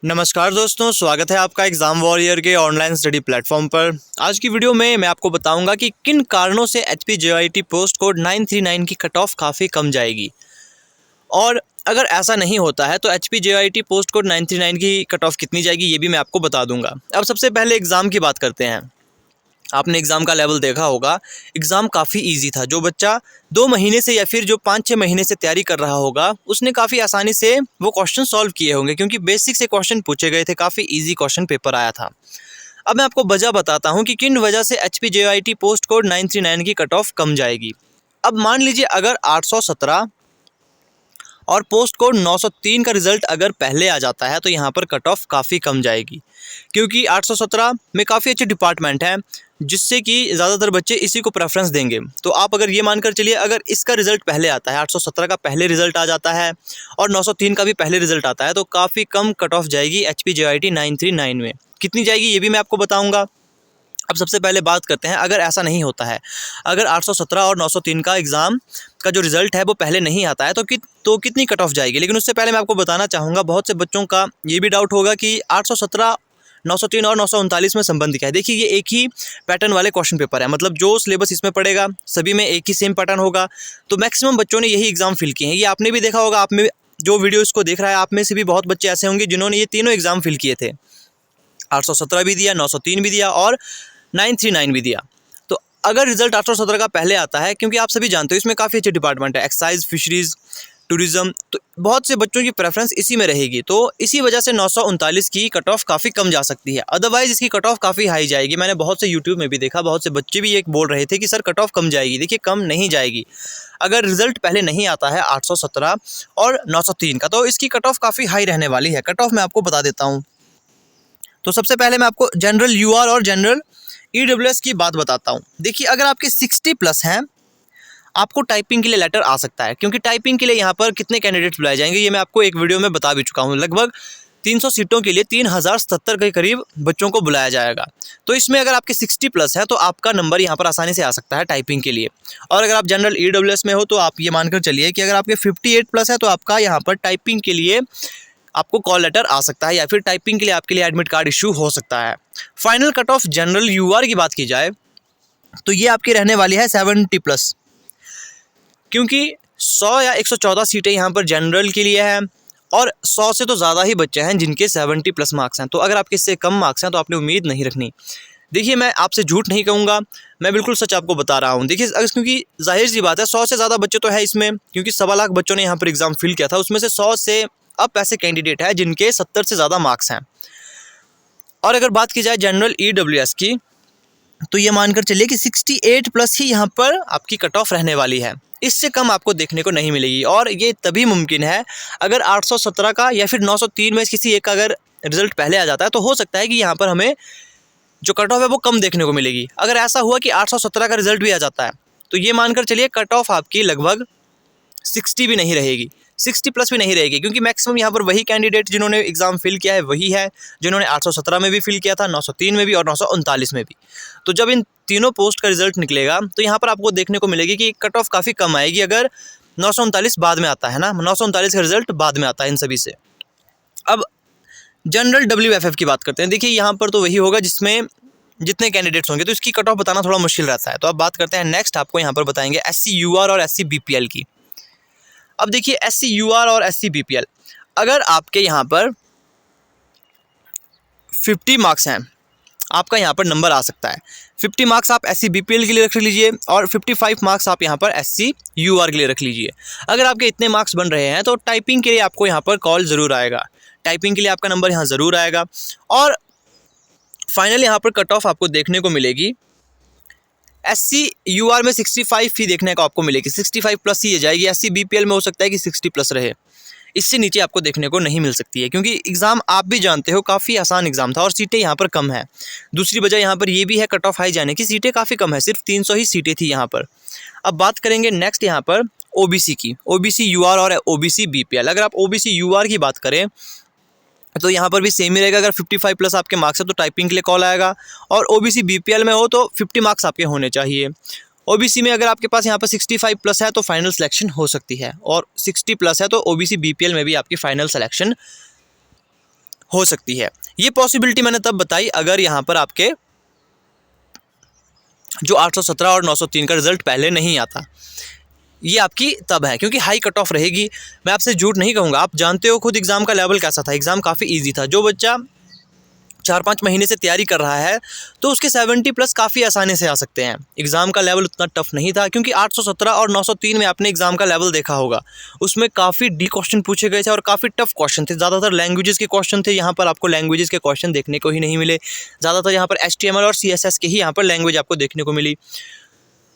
नमस्कार दोस्तों, स्वागत है आपका एग्ज़ाम वॉरियर के ऑनलाइन स्टडी प्लेटफॉर्म पर। आज की वीडियो में मैं आपको बताऊंगा कि किन कारणों से एचपीजेआईटी पोस्ट कोड 939 की कट ऑफ काफ़ी कम जाएगी और अगर ऐसा नहीं होता है तो एचपीजेआईटी पोस्ट कोड 939 की कट ऑफ कितनी जाएगी ये भी मैं आपको बता दूंगा। अब सबसे पहले एग्ज़ाम की बात करते हैं। आपने एग्ज़ाम का लेवल देखा होगा, एग्ज़ाम काफ़ी इजी था। जो बच्चा 2 महीने से या फिर जो 5-6 महीने से तैयारी कर रहा होगा उसने काफ़ी आसानी से वो क्वेश्चन सॉल्व किए होंगे, क्योंकि बेसिक से क्वेश्चन पूछे गए थे, काफ़ी इजी क्वेश्चन पेपर आया था। अब मैं आपको वजह बताता हूँ कि किन वजह से एचपीजेआईटी पोस्ट कोड 939 की कट ऑफ कम जाएगी। अब मान लीजिए अगर 817 और पोस्ट कोड 903 का रिजल्ट अगर पहले आ जाता है तो यहाँ पर कट ऑफ काफ़ी कम जाएगी, क्योंकि 817 में काफ़ी अच्छे डिपार्टमेंट हैं जिससे कि ज़्यादातर बच्चे इसी को प्रेफरेंस देंगे। तो आप अगर ये मानकर चलिए, अगर इसका रिजल्ट पहले आता है, 817 का पहले रिजल्ट आ जाता है और 903 का भी पहले रिजल्ट आता है, तो काफ़ी कम कट ऑफ जाएगी एचपीजेआईटी 939 में। कितनी जाएगी ये भी मैं आपको बताऊँगा। अब सबसे पहले बात करते हैं, अगर ऐसा नहीं होता है, अगर 817 और 903 का एग्ज़ाम का जो रिज़ल्ट है वो पहले नहीं आता है तो कितनी कट ऑफ जाएगी। लेकिन उससे पहले मैं आपको बताना चाहूँगा, बहुत से बच्चों का ये भी डाउट होगा कि 817, 903 और 939 में संबंध क्या है। देखिए, ये एक ही पैटर्न वाले क्वेश्चन पेपर है, मतलब जो सिलेबस इसमें पड़ेगा सभी में एक ही सेम पैटर्न होगा। तो मैक्सिमम बच्चों ने यही एग्ज़ाम फिल किए हैं। ये आपने भी देखा होगा, आप में जो वीडियो इसको देख रहा है आप में से भी बहुत बच्चे ऐसे होंगे जिन्होंने ये तीनों एग्ज़ाम फिल किए थे। 817 भी दिया, 903 भी दिया और 939 भी दिया। तो अगर रिजल्ट 817 का पहले आता है, क्योंकि आप सभी जानते हो इसमें काफ़ी अच्छे डिपार्टमेंट है, एक्साइज, फिशरीज़, टूरिज़्म, तो बहुत से बच्चों की प्रेफरेंस इसी में रहेगी। तो इसी वजह से 939 की कट ऑफ काफ़ी कम जा सकती है। अदरवाइज़ इसकी कट ऑफ काफ़ी हाई जाएगी। मैंने बहुत से यूट्यूब में भी देखा, बहुत से बच्चे भी ये बोल रहे थे कि सर कट ऑफ कम जाएगी। देखिए, कम नहीं जाएगी। अगर रिजल्ट पहले नहीं आता है 817 और 903 का, तो इसकी कट ऑफ काफ़ी हाई रहने वाली है। कट ऑफ मैं आपको बता देता हूँ। तो सबसे पहले मैं आपको जनरल यूआर और जनरल ईडब्ल्यूएस की बात बताता हूँ। देखिए, अगर आपके 60 प्लस हैं, आपको टाइपिंग के लिए लेटर आ सकता है, क्योंकि टाइपिंग के लिए यहाँ पर कितने कैंडिडेट्स बुलाए जाएंगे ये मैं आपको एक वीडियो में बता भी चुका हूँ। लगभग 300 सीटों के लिए 3077 के करीब बच्चों को बुलाया जाएगा। तो इसमें अगर आपके 60 प्लस है तो आपका नंबर यहाँ पर आसानी से आ सकता है टाइपिंग के लिए। और अगर आप जनरल ईडब्ल्यूएस में हो तो आप ये मानकर चलिए कि अगर आपके 58 प्लस है तो आपका यहाँ पर टाइपिंग के लिए आपको कॉल लेटर आ सकता है, या फिर टाइपिंग के लिए आपके लिए एडमिट कार्ड इशू हो सकता है। Final cut off general UR की बात की जाए तो ये आपकी रहने वाली है 70 प्लस, क्योंकि 100 या 114 सीटें यहाँ पर जनरल के लिए हैं और 100 से तो ज़्यादा ही बच्चे हैं जिनके 70 प्लस मार्क्स हैं। तो अगर आपके इससे कम मार्क्स हैं तो आपने उम्मीद नहीं रखनी। देखिए, मैं आपसे झूठ नहीं कहूँगा, मैं बिल्कुल सच आपको बता रहा हूँ। देखिए, क्योंकि जाहिर सी बात है 100 से ज़्यादा बच्चे तो है इसमें, क्योंकि 1.25 लाख बच्चों ने यहाँ पर एग्ज़ाम फिल किया था। उसमें से 100 से अब ऐसे कैंडिडेट हैं जिनके 70 से ज़्यादा मार्क्स हैं। और अगर बात की जाए जनरल ईडब्ल्यूएस की, तो ये मानकर चलिए कि 68 प्लस ही यहाँ पर आपकी कट ऑफ रहने वाली है। इससे कम आपको देखने को नहीं मिलेगी, और ये तभी मुमकिन है अगर 817 का या फिर 903 में किसी एक का अगर रिजल्ट पहले आ जाता है, तो हो सकता है कि यहाँ पर हमें जो कट ऑफ है वो कम देखने को मिलेगी। अगर ऐसा हुआ कि 817 का रिजल्ट भी आ जाता है तो ये मानकर चलिए कट ऑफ आपकी लगभग 60 भी नहीं रहेगी, 60 प्लस भी नहीं रहेगी, क्योंकि मैक्सिमम यहाँ पर वही कैंडिडेट जिन्होंने एग्ज़ाम फिल किया है वही है जिन्होंने 817 में भी फिल किया था, 903 में भी और 939 में भी। तो जब इन तीनों पोस्ट का रिजल्ट निकलेगा तो यहाँ पर आपको देखने को मिलेगी कि कट ऑफ काफ़ी कम आएगी, अगर 939 बाद में आता है ना, 939 का रिजल्ट बाद में आता है इन सभी से। अब जनरल WFF की बात करते हैं। देखिए, यहाँ पर तो वही होगा जिसमें जितने कैंडिडेट्स होंगे, तो इसकी कट ऑफ बताना थोड़ा मुश्किल रहता है। तो अब बात करते हैं नेक्स्ट, आपको यहाँ पर बताएंगे SC UR और SC BPL की। अब देखिए, SC UR और SC BPL, अगर आपके यहाँ पर 50 मार्क्स हैं, आपका यहाँ पर नंबर आ सकता है। 50 मार्क्स आप SC BPL के लिए रख लीजिए और 55 मार्क्स आप यहाँ पर SC UR के लिए रख लीजिए। अगर आपके इतने मार्क्स बन रहे हैं तो टाइपिंग के लिए आपको यहाँ पर कॉल ज़रूर आएगा, टाइपिंग के लिए आपका नंबर यहाँ ज़रूर आएगा। और फाइनली यहाँ पर कट ऑफ आपको देखने को मिलेगी SC UR में 65 ही देखने को आपको मिलेगी, 65 प्लस ही जाएगी। SC BPL में हो सकता है कि 60 प्लस रहे, इससे नीचे आपको देखने को नहीं मिल सकती है, क्योंकि एग्ज़ाम आप भी जानते हो काफ़ी आसान एग्ज़ाम था और सीटें यहाँ पर कम है। दूसरी वजह यहाँ पर ये भी है कट ऑफ हाई जाने की, सीटें काफ़ी कम है, सिर्फ 300 ही सीटें थी यहाँ पर। अब बात करेंगे नेक्स्ट यहाँ पर OBC की, OBC UR और OBC BPL। अगर आप OBC UR की बात करें तो यहाँ पर भी सेम ही रहेगा। अगर 55 प्लस आपके मार्क्स है तो टाइपिंग के लिए कॉल आएगा, और OBC BPL में हो तो 50 मार्क्स आपके होने चाहिए। OBC में अगर आपके पास यहाँ पर 65 प्लस है तो फाइनल सिलेक्शन हो सकती है, और 60 प्लस है तो OBC BPL में भी आपकी फाइनल सिलेक्शन हो सकती है। ये पॉसिबिलिटी मैंने तब बताई अगर यहाँ पर आपके जो 817 और 903 का रिजल्ट पहले नहीं आता, ये आपकी तब है, क्योंकि हाई कट ऑफ रहेगी। मैं आपसे झूठ नहीं कहूँगा, आप जानते हो खुद एग्ज़ाम का लेवल कैसा था। एग्ज़ाम काफ़ी ईजी था। जो बच्चा 4-5 महीने से तैयारी कर रहा है तो उसके 70 प्लस काफ़ी आसानी से आ सकते हैं। एग्ज़ाम का लेवल उतना टफ नहीं था, क्योंकि 817 और 903 में आपने एग्ज़ाम का लेवल देखा होगा, उसमें काफ़ी डी क्वेश्चन पूछे गए थे और काफ़ी टफ क्वेश्चन थे। ज़्यादातर लैंग्वेजेस के क्वेश्चन थे। यहाँ पर आपको लैंग्वेजेस के क्वेश्चन देखने को ही नहीं मिले। ज़्यादातर यहाँ पर HTML और CSS के ही यहाँ पर लैंग्वेज आपको देखने को मिली।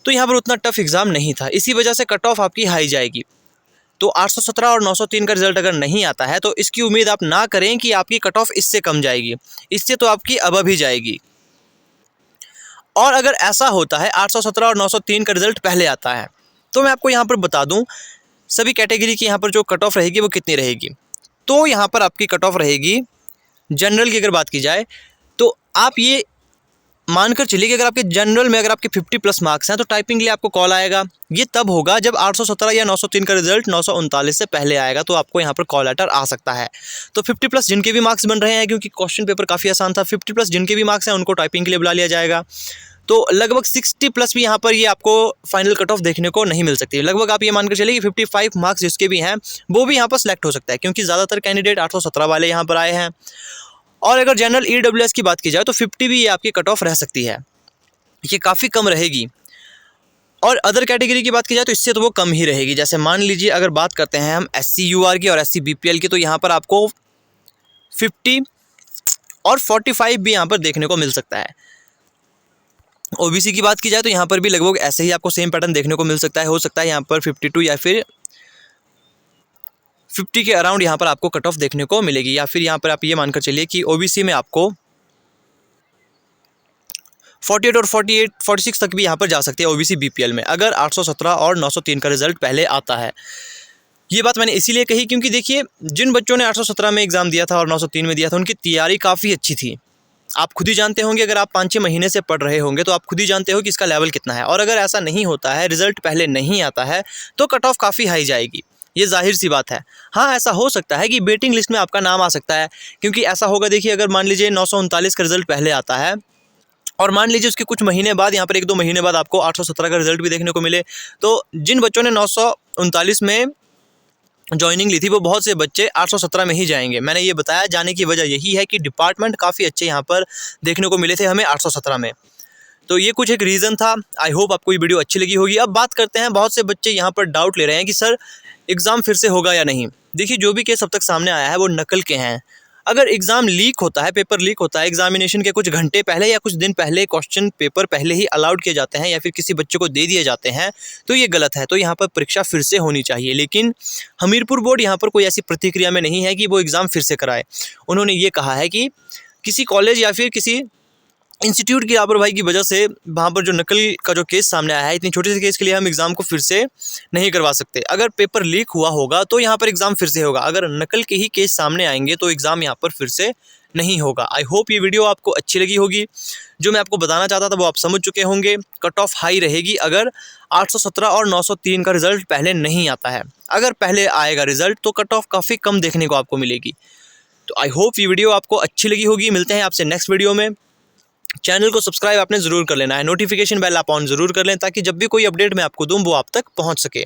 तो यहाँ पर उतना टफ एग्ज़ाम नहीं था, इसी वजह से कट ऑफ आपकी हाई जाएगी। तो 817 और 903 का रिजल्ट अगर नहीं आता है तो इसकी उम्मीद आप ना करें कि आपकी कट ऑफ इससे कम जाएगी, इससे तो आपकी अबव ही जाएगी। और अगर ऐसा होता है 817 और 903 का रिजल्ट पहले आता है, तो मैं आपको यहाँ पर बता दूँ सभी कैटेगरी की यहाँ पर जो कट ऑफ रहेगी वो कितनी रहेगी। तो यहाँ पर आपकी कट ऑफ रहेगी, जनरल की अगर बात की जाए तो आप ये मानकर चलिए कि अगर आपके जनरल में अगर आपके 50 प्लस मार्क्स हैं तो टाइपिंग के लिए आपको कॉल आएगा। ये तब होगा जब 817 या 903 का रिजल्ट 939 से पहले आएगा, तो आपको यहाँ पर कॉल लेटर आ सकता है। तो 50 प्लस जिनके भी मार्क्स बन रहे हैं, क्योंकि क्वेश्चन पेपर काफ़ी आसान था, 50 प्लस जिनके भी मार्क्स हैं उनको टाइपिंग के लिए बुला लिया जाएगा। तो लगभग 60 प्लस भी यहाँ पर ये आपको फाइनल कट ऑफ देखने को नहीं मिल सकती। लगभग आप ये मानकर चलिए कि 55 मार्क्स जिसके भी हैं वो भी यहाँ पर सिलेक्ट हो सकता है, क्योंकि ज़्यादातर कैंडिडेट 817 वाले यहाँ पर आए हैं। और अगर जनरल EWS की बात की जाए तो 50 भी ये आपकी कट ऑफ रह सकती है, ये काफ़ी कम रहेगी। और अदर कैटेगरी की बात की जाए तो इससे तो वो कम ही रहेगी। जैसे मान लीजिए अगर बात करते हैं हम SC UR की और SC BPL की, तो यहाँ पर आपको 50 और 45 भी यहाँ पर देखने को मिल सकता है। OBC की बात की जाए तो यहाँ पर भी लगभग ऐसे ही आपको सेम पैटर्न देखने को मिल सकता है। हो सकता है यहाँ पर 52 या फिर 50 के अराउंड यहाँ पर आपको कट ऑफ देखने को मिलेगी। या फिर यहाँ पर आप ये मानकर चलिए कि OBC में आपको 48 और 46 तक भी यहाँ पर जा सकते हैं OBC BPL में, अगर 817 और 903 का रिजल्ट पहले आता है। ये बात मैंने इसीलिए कही क्योंकि देखिए जिन बच्चों ने 817 में एग्ज़ाम दिया था और 903 में दिया था, उनकी तैयारी काफ़ी अच्छी थी। आप खुद ही जानते होंगे, अगर आप 5-6 महीने से पढ़ रहे होंगे तो आप खुद ही जानते हो कि इसका लेवल कितना है। और अगर ऐसा नहीं होता है, रिजल्ट पहले नहीं आता है, तो कट ऑफ काफ़ी हाई जाएगी, ये जाहिर सी बात है। हाँ, ऐसा हो सकता है कि वेटिंग लिस्ट में आपका नाम आ सकता है, क्योंकि ऐसा होगा देखिए अगर मान लीजिए 939 का रिजल्ट पहले आता है और मान लीजिए उसके कुछ महीने बाद यहाँ पर 1-2 महीने बाद आपको 817 का रिजल्ट भी देखने को मिले, तो जिन बच्चों ने 939 में ज्वाइनिंग ली थी वो बहुत से बच्चे 817 में ही जाएंगे। मैंने ये बताया, जाने की वजह यही है कि डिपार्टमेंट काफ़ी अच्छे यहाँ पर देखने को मिले थे हमें 817 में। तो ये कुछ एक रीज़न था। आई होप आपको ये वीडियो अच्छी लगी होगी। अब बात करते हैं, बहुत से बच्चे यहाँ पर डाउट ले रहे हैं कि सर एग्ज़ाम फिर से होगा या नहीं। देखिए जो भी केस अब तक सामने आया है वो नकल के हैं। अगर एग्ज़ाम लीक होता है, पेपर लीक होता है, एग्जामिनेशन के कुछ घंटे पहले या कुछ दिन पहले क्वेश्चन पेपर पहले ही अलाउड किए जाते हैं या फिर किसी बच्चे को दे दिए जाते हैं, तो ये गलत है। तो यहाँ पर परीक्षा फिर से होनी चाहिए। लेकिन हमीरपुर बोर्ड यहाँ पर कोई ऐसी प्रतिक्रिया में नहीं है कि वो एग्ज़ाम फिर से कराए। उन्होंने ये कहा है कि किसी कॉलेज या फिर किसी इंस्टीट्यूट की लापरवाही की वजह से वहाँ पर जो नकल का जो केस सामने आया है, इतनी छोटे से केस के लिए हम एग्ज़ाम को फिर से नहीं करवा सकते। अगर पेपर लीक हुआ होगा तो यहाँ पर एग्ज़ाम फिर से होगा, अगर नकल के ही केस सामने आएंगे तो एग्ज़ाम यहाँ पर फिर से नहीं होगा। आई होप ये वीडियो आपको अच्छी लगी होगी। जो मैं आपको बताना चाहता था वो आप समझ चुके होंगे। कट ऑफ हाई रहेगी अगर 817 और 903 का रिज़ल्ट पहले नहीं आता है। अगर पहले आएगा रिज़ल्ट तो कट ऑफ काफ़ी कम देखने को आपको मिलेगी। तो आई होप ये वीडियो आपको अच्छी लगी होगी। मिलते हैं आपसे नेक्स्ट वीडियो में। चैनल को सब्सक्राइब आपने ज़रूर कर लेना है, नोटिफिकेशन बेल आप ऑन ज़रूर कर लें ताकि जब भी कोई अपडेट मैं आपको दूं वो आप तक पहुंच सके।